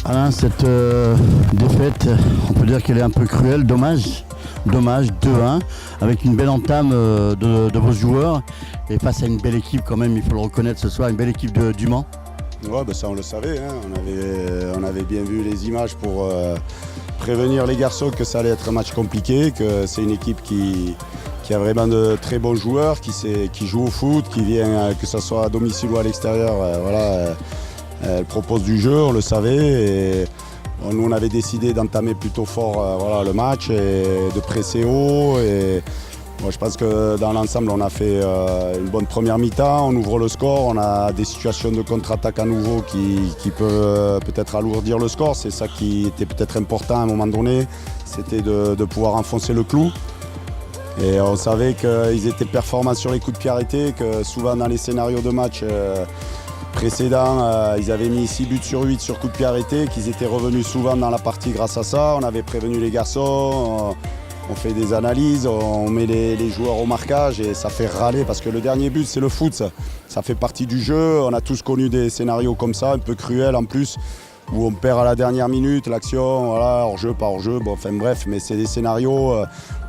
Alain, cette défaite, on peut dire qu'elle est un peu cruelle, dommage, 2-1, avec une belle entame de vos joueurs et face à une belle équipe quand même, il faut le reconnaître ce soir, une belle équipe du Mans. Ouais, ça on le savait, hein. On avait bien vu les images pour prévenir les garçons que ça allait être un match compliqué, que c'est une équipe qui a vraiment de très bons joueurs, qui joue au foot, qui vient, que ce soit à domicile ou à l'extérieur, elle propose du jeu, on le savait. Et nous on avait décidé d'entamer plutôt fort le match et de presser haut. Et moi, je pense que dans l'ensemble on a fait une bonne première mi-temps, on ouvre le score, on a des situations de contre-attaque à nouveau qui peuvent peut-être alourdir le score. C'est ça qui était peut-être important à un moment donné, c'était de pouvoir enfoncer le clou. Et on savait qu'ils étaient performants sur les coups de pied arrêtés, que souvent dans les scénarios de match précédents, ils avaient mis 6 buts sur 8 sur coups de pied arrêtés, qu'ils étaient revenus souvent dans la partie grâce à ça. On avait prévenu les garçons, on fait des analyses, on met les joueurs au marquage et ça fait râler parce que le dernier but c'est le foot, ça fait partie du jeu. On a tous connu des scénarios comme ça, un peu cruels en plus, où on perd à la dernière minute l'action, hors-jeu, pas hors-jeu, bref, mais c'est des scénarios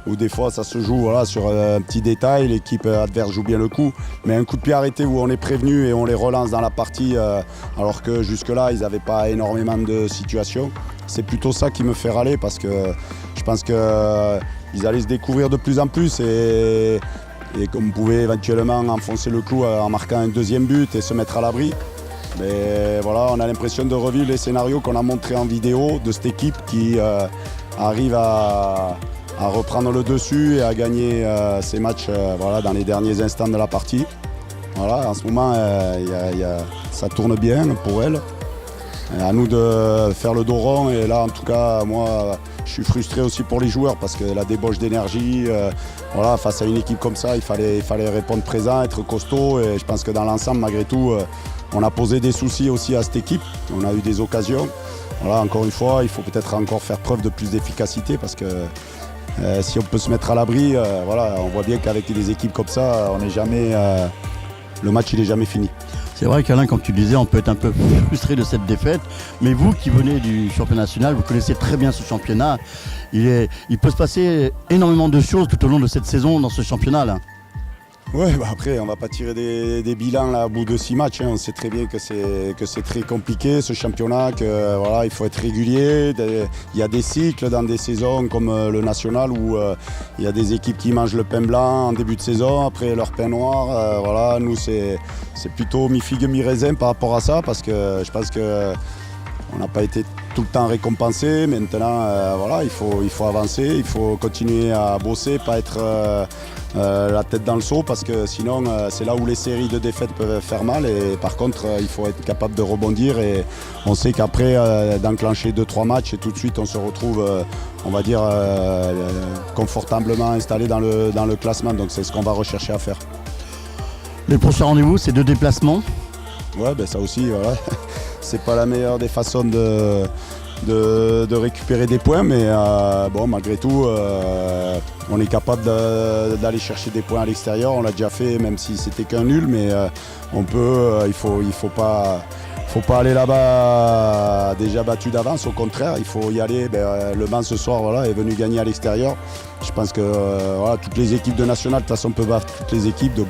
où des fois ça se joue sur un petit détail, l'équipe adverse joue bien le coup, mais un coup de pied arrêté où on est prévenu et on les relance dans la partie alors que jusque-là ils n'avaient pas énormément de situations, c'est plutôt ça qui me fait râler parce que je pense qu'ils allaient se découvrir de plus en plus et qu'on pouvait éventuellement enfoncer le clou en marquant un deuxième but et se mettre à l'abri. Mais voilà, on a l'impression de revivre les scénarios qu'on a montrés en vidéo de cette équipe qui arrive à reprendre le dessus et à gagner ces matchs dans les derniers instants de la partie. En ce moment, ça tourne bien pour elle. Et à nous de faire le dos rond et là, en tout cas, moi, je suis frustré aussi pour les joueurs parce que la débauche d'énergie, face à une équipe comme ça, il fallait répondre présent, être costaud et je pense que dans l'ensemble, malgré tout, on a posé des soucis aussi à cette équipe. On a eu des occasions. Encore une fois, il faut peut-être encore faire preuve de plus d'efficacité parce que si on peut se mettre à l'abri, on voit bien qu'avec des équipes comme ça, on n'est jamais, le match il n'est jamais fini. C'est vrai qu'Alain, comme tu le disais, on peut être un peu frustré de cette défaite, mais vous qui venez du championnat national, vous connaissez très bien ce championnat. Il peut se passer énormément de choses tout au long de cette saison dans ce championnat là. Ouais, après on va pas tirer des bilans là, au bout de 6 matchs, hein. On sait très bien que c'est très compliqué ce championnat, il faut être régulier. Il y a des cycles dans des saisons comme le national où il y a des équipes qui mangent le pain blanc en début de saison, après leur pain noir. Nous c'est plutôt mi-figue mi-raisin par rapport à ça parce que je pense que on n'a pas été tout le temps récompensé. Maintenant il faut avancer, il faut continuer à bosser, pas être la tête dans le seau parce que sinon c'est là où les séries de défaites peuvent faire mal et par contre il faut être capable de rebondir et on sait qu'après d'enclencher 2-3 matchs et tout de suite on se retrouve confortablement installé dans le classement, donc c'est ce qu'on va rechercher à faire. Les prochains rendez-vous, c'est 2 déplacements. Ouais, ça aussi, c'est pas la meilleure des façons de récupérer des points, mais malgré tout, on est capable d'aller chercher des points à l'extérieur. On l'a déjà fait, même si c'était qu'un nul, mais on peut. Il faut pas aller là-bas déjà battu d'avance. Au contraire, il faut y aller. Le Mans ce soir, est venu gagner à l'extérieur. Je pense que toutes les équipes de national, de toute façon, peuvent battre toutes les équipes. Donc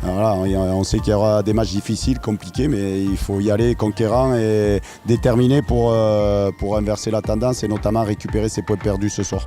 on sait qu'il y aura des matchs difficiles, compliqués, mais il faut y aller conquérant et déterminé pour inverser la tendance et notamment récupérer ces points perdus ce soir.